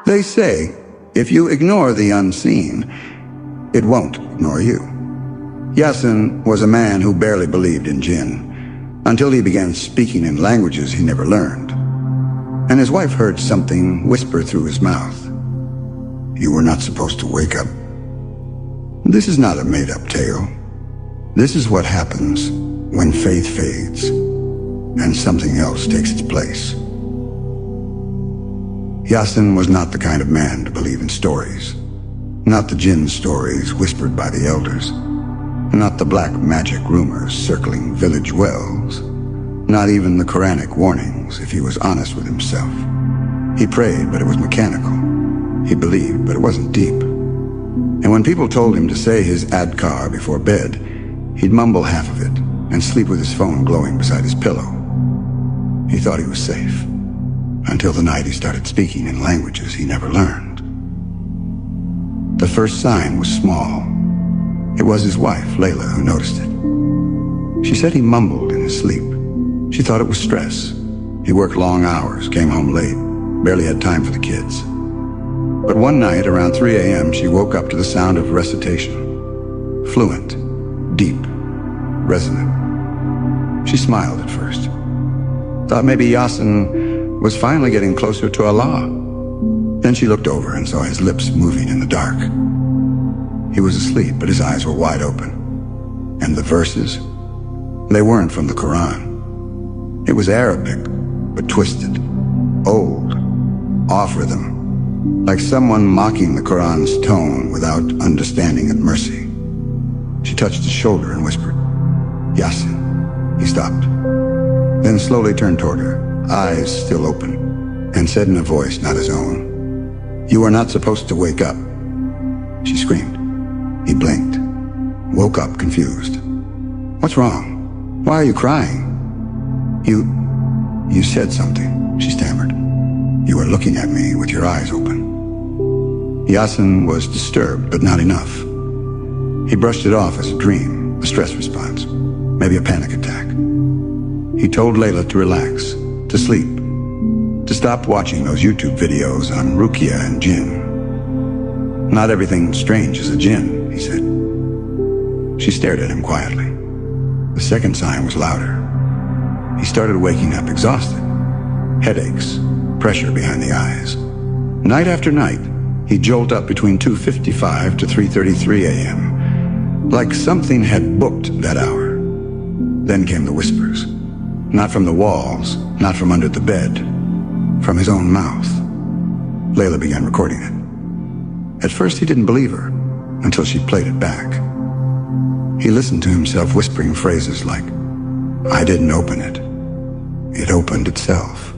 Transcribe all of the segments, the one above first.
They say, if you ignore the unseen, it won't ignore you. Yasin was a man who barely believed in jinn, until he began speaking in languages he never learned. And his wife heard something whisper through his mouth. You were not supposed to wake up. This is not a made-up tale. This is what happens when faith fades and something else takes its place. Yasin was not the kind of man to believe in stories. Not the jinn stories whispered by the elders. Not the black magic rumors circling village wells. Not even the Quranic warnings, if he was honest with himself. He prayed, but it was mechanical. He believed, but it wasn't deep. And when people told him to say his adkar before bed, he'd mumble half of it and sleep with his phone glowing beside his pillow. He thought he was safe, until the night he started speaking in languages he never learned. The first sign was small. It was his wife, Layla, who noticed it. She said he mumbled in his sleep. She thought it was stress. He worked long hours, came home late, barely had time for the kids. But one night, around 3 a.m., she woke up to the sound of recitation. Fluent, deep, resonant. She smiled at first. Thought maybe Yasin was finally getting closer to Allah. Then she looked over and saw his lips moving in the dark. He was asleep, but his eyes were wide open. And the verses? They weren't from the Quran. It was Arabic, but twisted, old, off rhythm. Like someone mocking the Quran's tone without understanding its mercy. She touched his shoulder and whispered, Yasin. He stopped, then slowly turned toward her, eyes still open, and said in a voice not his own, You are not supposed to wake up. She screamed. He blinked, woke up confused. What's wrong? Why are you crying? You said something, she stammered. You were looking at me with your eyes open. Yasin was disturbed, but not enough. He brushed it off as a dream, a stress response, maybe a panic attack. He told Layla to relax, to sleep, to stop watching those YouTube videos on Ruqya and jinn. Not everything strange is a jinn, he said. She stared at him quietly. The second sign was louder. He started waking up exhausted. Headaches, pressure behind the eyes. Night after night, he'd jolt up between 2:55 to 3:33 a.m. Like something had booked that hour. Then came the whispers. Not from the walls, not from under the bed. From his own mouth. Layla began recording it. At first he didn't believe her, until she played it back. He listened to himself whispering phrases like, I didn't open it. It opened itself.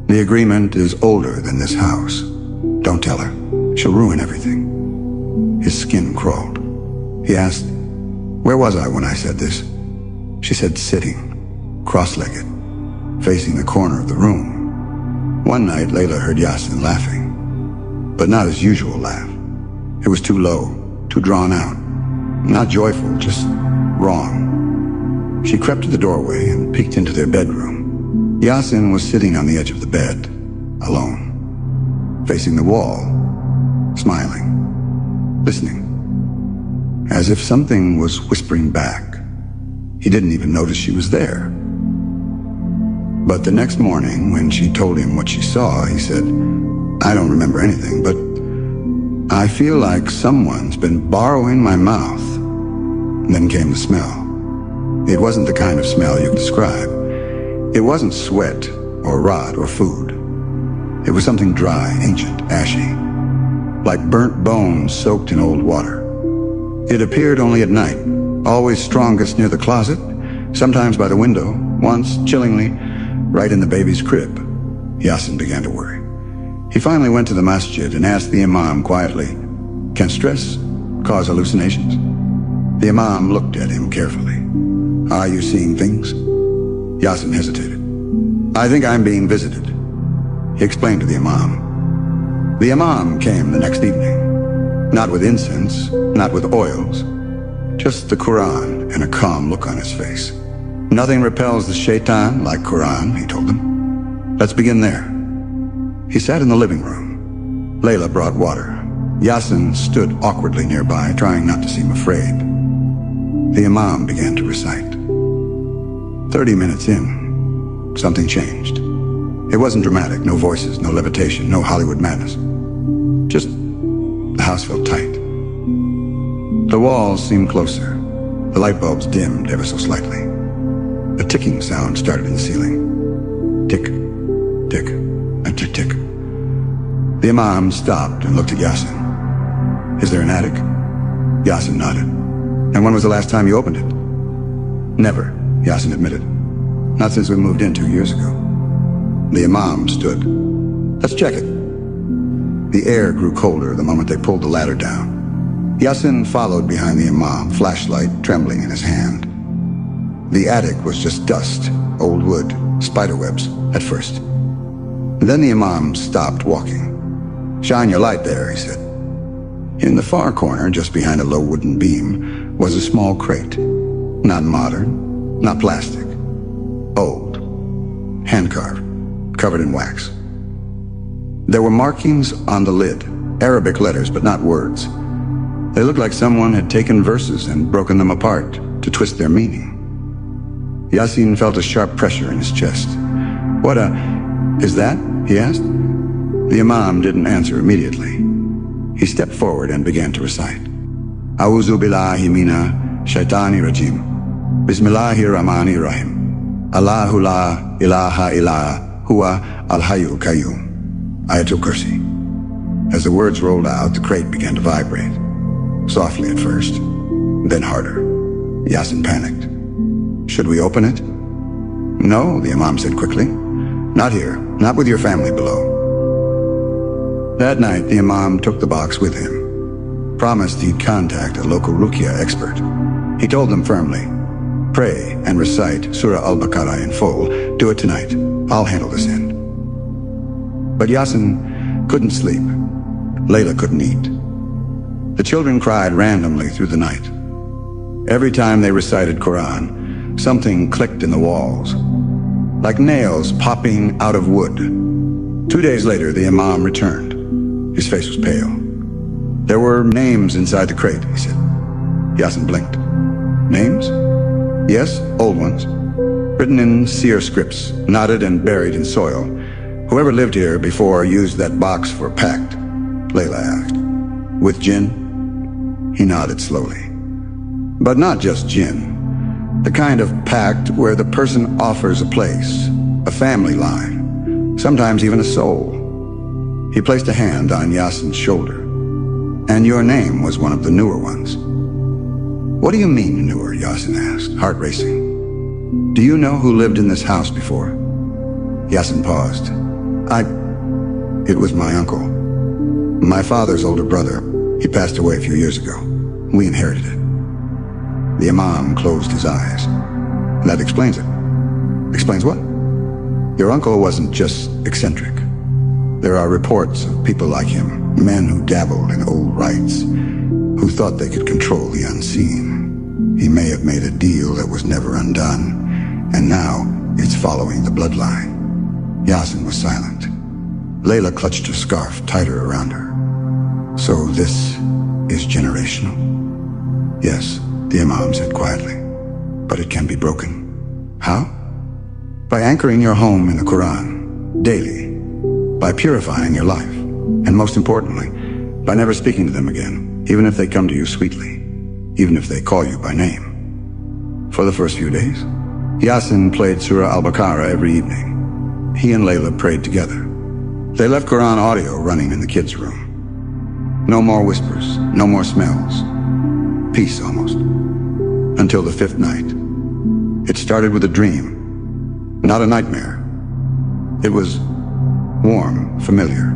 The agreement is older than this house. Don't tell her. She'll ruin everything. His skin crawled. He asked, Where was I when I said this? She said sitting, cross-legged, facing the corner of the room. One night, Layla heard Yasin laughing, but not his usual laugh. It was too low, too drawn out. Not joyful, just wrong. She crept to the doorway and peeked into their bedroom. Yasin was sitting on the edge of the bed, alone, facing the wall, smiling, listening, as if something was whispering back. He didn't even notice she was there. But the next morning, when she told him what she saw, he said, I don't remember anything, but I feel like someone's been borrowing my mouth. And then came the smell. It wasn't the kind of smell you describe. It wasn't sweat or rot or food. It was something dry, ancient, ashy, like burnt bones soaked in old water. It appeared only at night, always strongest near the closet, sometimes by the window, once, chillingly, right in the baby's crib. Yasin began to worry. He finally went to the masjid and asked the imam quietly, Can stress cause hallucinations? The imam looked at him carefully. Are you seeing things? Yasin hesitated. I think I'm being visited. He explained to the imam. The imam came the next evening. Not with incense, not with oils. Just the Quran and a calm look on his face. Nothing repels the shaitan like Quran, he told them. Let's begin there. He sat in the living room. Layla brought water. Yasin stood awkwardly nearby, trying not to seem afraid. The Imam began to recite. 30 minutes in, something changed. It wasn't dramatic, no voices, no levitation, no Hollywood madness. Just the house felt tight. The walls seemed closer. The light bulbs dimmed ever so slightly. A ticking sound started in the ceiling. Tick, tick, and tick, tick. The Imam stopped and looked at Yasin. Is there an attic? Yasin nodded. And when was the last time you opened it? Never, Yasin admitted. Not since we moved in 2 years ago. The Imam stood. Let's check it. The air grew colder the moment they pulled the ladder down. Yasin followed behind the Imam, flashlight trembling in his hand. The attic was just dust, old wood, spiderwebs at first. Then the Imam stopped walking. Shine your light there, he said. In the far corner, just behind a low wooden beam, was a small crate. Not modern, not plastic. Old. Hand-carved, covered in wax. There were markings on the lid, Arabic letters, but not words. They looked like someone had taken verses and broken them apart to twist their meaning. Yasin felt a sharp pressure in his chest. Is that? He asked. The Imam didn't answer immediately. He stepped forward and began to recite. A'udhu billahi mina shaitani rajim. Bismillahir rahmanir rahim. Allahu la ilaha illa huwa al-hayyul qayyum. Ayatul Kursi. As the words rolled out, the crate began to vibrate. Softly at first, then harder. Yasin panicked. Should we open it? No, the Imam said quickly. Not here, not with your family below. That night, the Imam took the box with him. Promised he'd contact a local Ruqya expert. He told them firmly, pray and recite Surah Al-Baqarah in full. Do it tonight. I'll handle this end. But Yasin couldn't sleep. Layla couldn't eat. The children cried randomly through the night. Every time they recited Quran, something clicked in the walls, like nails popping out of wood. 2 days later, the Imam returned. His face was pale. There were names inside the crate, he said. Yasin blinked. Names? Yes, old ones. Written in seer scripts, knotted and buried in soil. Whoever lived here before used that box for a pact, Layla asked. With jinn? He nodded slowly. But not just jinn. The kind of pact where the person offers a place, a family line, sometimes even a soul. He placed a hand on Yasin's shoulder. And your name was one of the newer ones. What do you mean newer? Yasin asked, heart racing. Do you know who lived in this house before? Yasin paused. It was my uncle. My father's older brother. He passed away a few years ago. We inherited it. The Imam closed his eyes. That explains it. Explains what? Your uncle wasn't just eccentric. There are reports of people like him, men who dabbled in old rites, who thought they could control the unseen. He may have made a deal that was never undone, and now it's following the bloodline. Yasin was silent. Layla clutched her scarf tighter around her. So this is generational? Yes, the Imam said quietly. But it can be broken. How? By anchoring your home in the Quran, daily. By purifying your life. And most importantly, by never speaking to them again, even if they come to you sweetly. Even if they call you by name. For the first few days, Yasin played Surah Al-Baqarah every evening. He and Layla prayed together. They left Quran audio running in the kids' room. No more whispers, no more smells. Peace almost. Until the 5th night. It started with a dream, not a nightmare. It was warm, familiar.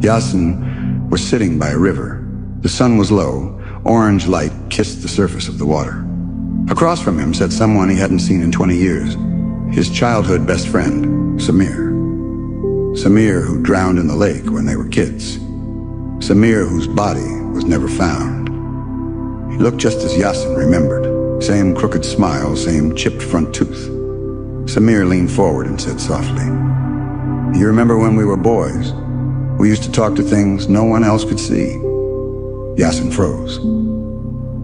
Yasin was sitting by a river. The sun was low. Orange light kissed the surface of the water. Across from him sat someone he hadn't seen in 20 years. His childhood best friend, Samir. Samir, who drowned in the lake when they were kids. Samir, whose body was never found. He looked just as Yasin remembered. Same crooked smile, same chipped front tooth. Samir leaned forward and said softly, "You remember when we were boys? We used to talk to things no one else could see. Yasin froze.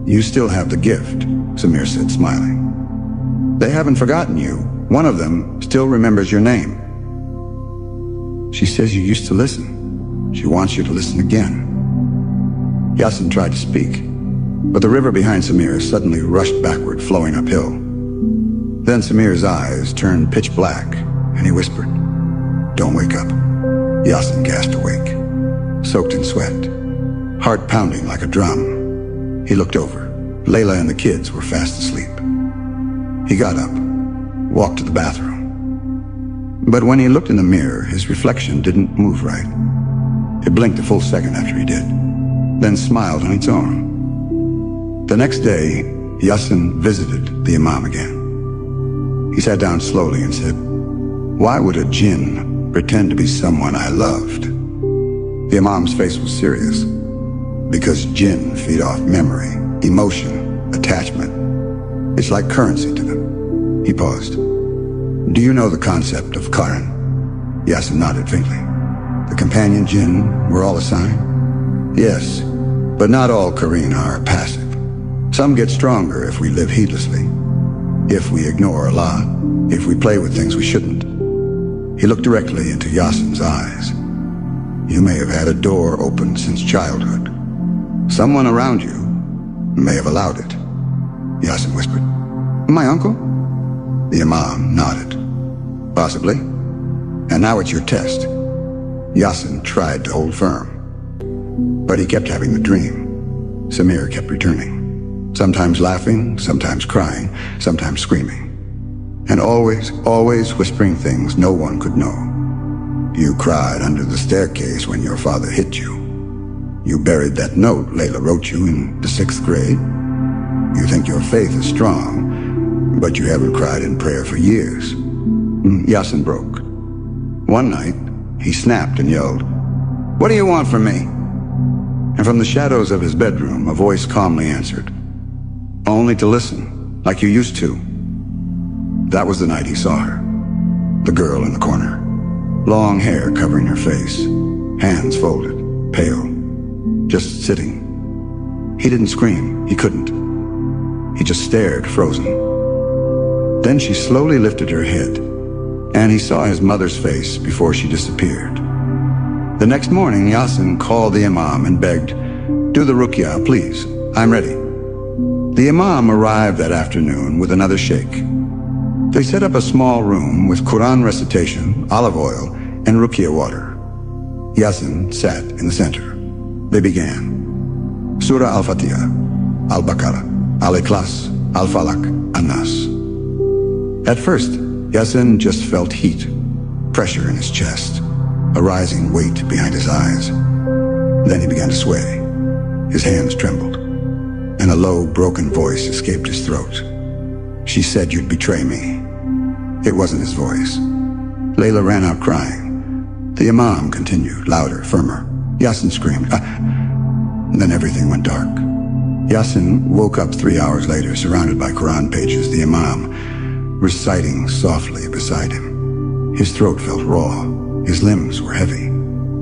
You still have the gift, Samir said, smiling. They haven't forgotten you. One of them still remembers your name. She says you used to listen. She wants you to listen again. Yasin tried to speak, but the river behind Samir suddenly rushed backward, flowing uphill. Then Samir's eyes turned pitch black, and he whispered, "Don't wake up." Yasin gasped awake, soaked in sweat, heart pounding like a drum. He looked over. Layla and the kids were fast asleep. He got up, walked to the bathroom. But when he looked in the mirror, his reflection didn't move right. It blinked a full second after he did, then smiled on its own. The next day, Yasin visited the Imam again. He sat down slowly and said, "Why would a jinn pretend to be someone I loved?" The Imam's face was serious. Because jinn feed off memory, emotion, attachment. It's like currency to them. He paused. "Do you know the concept of Karan?" Yasin nodded faintly. "The companion jinn were all assigned?" "Yes, but not all Karin are passive. Some get stronger if we live heedlessly, if we ignore a lot, if we play with things we shouldn't." He looked directly into Yasin's eyes. "You may have had a door open since childhood. Someone around you may have allowed it." Yasin whispered, "My uncle?" The Imam nodded. "Possibly. And now it's your test." Yasin tried to hold firm, but he kept having the dream. Samir kept returning, sometimes laughing, sometimes crying, sometimes screaming, and always whispering things no one could know. "You cried under the staircase when your father hit you. You buried that note Layla wrote you in the 6th grade. You think your faith is strong, but you haven't cried in prayer for years." Yasin broke. One night, he snapped and yelled, "What do you want from me?" And from the shadows of his bedroom, a voice calmly answered, "Only to listen, like you used to." That was the night he saw her, the girl in the corner, long hair covering her face, hands folded, pale, just sitting. He didn't scream, he couldn't. He just stared, frozen. Then she slowly lifted her head, and he saw his mother's face before she disappeared. The next morning, Yasin called the Imam and begged, "Do the ruqya, please. I'm ready." The Imam arrived that afternoon with another sheikh. They set up a small room with Quran recitation, olive oil, and ruqya water. Yasin sat in the center. They began. Surah Al-Fatiha, Al-Baqarah, Al-Ikhlas, Al-Falaq, An-Nas. At first, Yasin just felt heat, pressure in his chest, a rising weight behind his eyes. Then he began to sway. His hands trembled, and a low, broken voice escaped his throat. "She said you'd betray me." It wasn't his voice. Layla ran out crying. The Imam continued, louder, firmer. Yasin screamed. Then everything went dark. Yasin woke up 3 hours later, surrounded by Quran pages, the Imam reciting softly beside him. His throat felt raw. His limbs were heavy.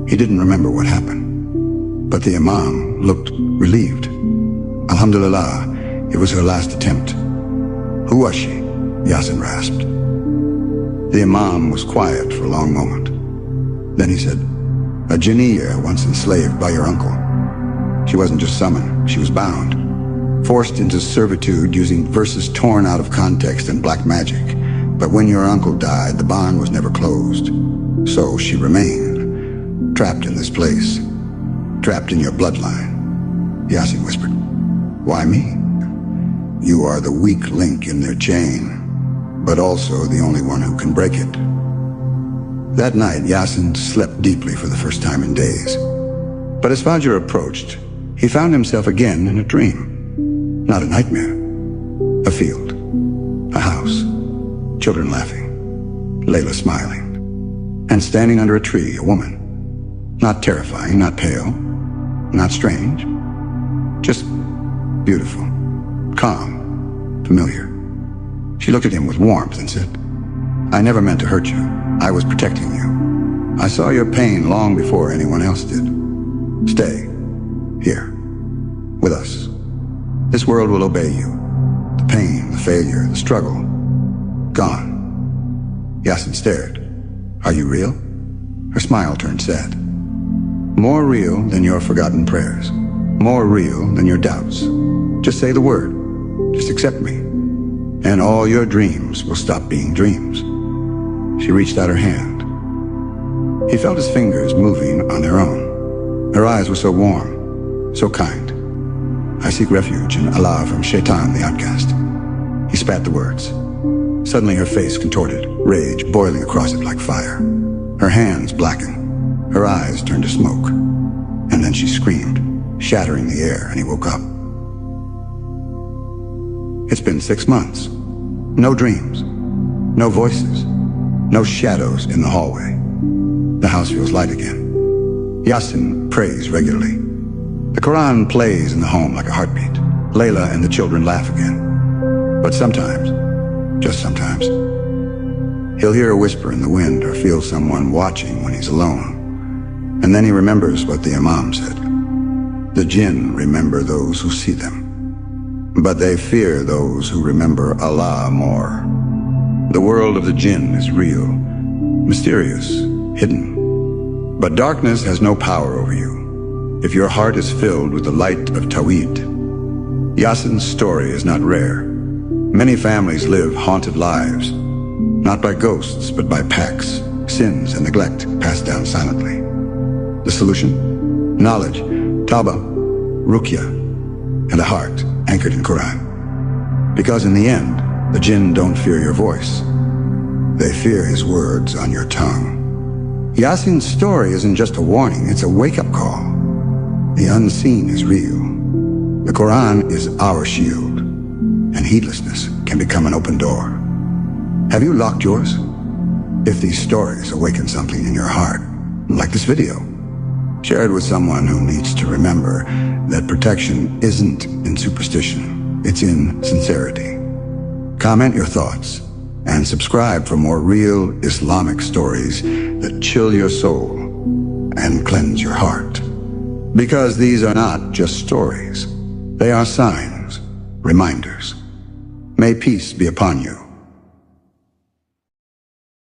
He didn't remember what happened. But the Imam looked relieved. Alhamdulillah, it was her last attempt. "Who was she?" Yasin rasped. The Imam was quiet for a long moment. Then he said, "A jinniya once enslaved by your uncle. She wasn't just summoned, she was bound, forced into servitude using verses torn out of context and black magic. But when your uncle died, the bond was never closed. So she remained, trapped in this place, trapped in your bloodline." Yasin whispered, "Why me? You are the weak link in their chain, but also the only one who can break it." That night, Yasin slept deeply for the first time in days. But as Fajr approached, he found himself again in a dream. Not a nightmare. A field. A house. Children laughing. Layla smiling. And standing under a tree, a woman. Not terrifying, not pale, not strange. Just beautiful. Calm. Familiar. She looked at him with warmth and said, "I never meant to hurt you. I was protecting you. I saw your pain long before anyone else did. Stay. Here. With us. This world will obey you. The pain, the failure, the struggle. Gone. Yasin stared. Are you real? Her smile turned sad. More real than your forgotten prayers. More real than your doubts. Just say the word. Just accept me. And all your dreams will stop being dreams. She reached out her hand. He felt his fingers moving on their own. Her eyes were so warm, so kind. I seek refuge in Allah from Shaitan, the outcast. He spat the words. Suddenly her face contorted, rage boiling across it like fire. Her hands blackened. Her eyes turned to smoke. And then she screamed, shattering the air, and he woke up. It's been 6 months. No dreams. No voices. No shadows in the hallway. The house feels light again. Yasin prays regularly. The Quran plays in the home like a heartbeat. Layla and the children laugh again. But sometimes, just sometimes, he'll hear a whisper in the wind or feel someone watching when he's alone. And then he remembers what the Imam said. The jinn remember those who see them. But they fear those who remember Allah more. The world of the jinn is real, mysterious, hidden. But darkness has no power over you, if your heart is filled with the light of Tawhid. Yasin's story is not rare. Many families live haunted lives, not by ghosts, but by pacts, sins, and neglect passed down silently. The solution? Knowledge, Tawbah, Ruqya, and a heart anchored in Quran. Because in the end, the jinn don't fear your voice. They fear his words on your tongue. Yasin's story isn't just a warning, it's a wake-up call. The unseen is real. The Quran is our shield, and heedlessness can become an open door. Have you locked yours? If these stories awaken something in your heart, like this video, share it with someone who needs to remember that protection isn't in superstition, it's in sincerity. Comment your thoughts and subscribe for more real Islamic stories that chill your soul and cleanse your heart. Because these are not just stories. They are signs, reminders. May peace be upon you.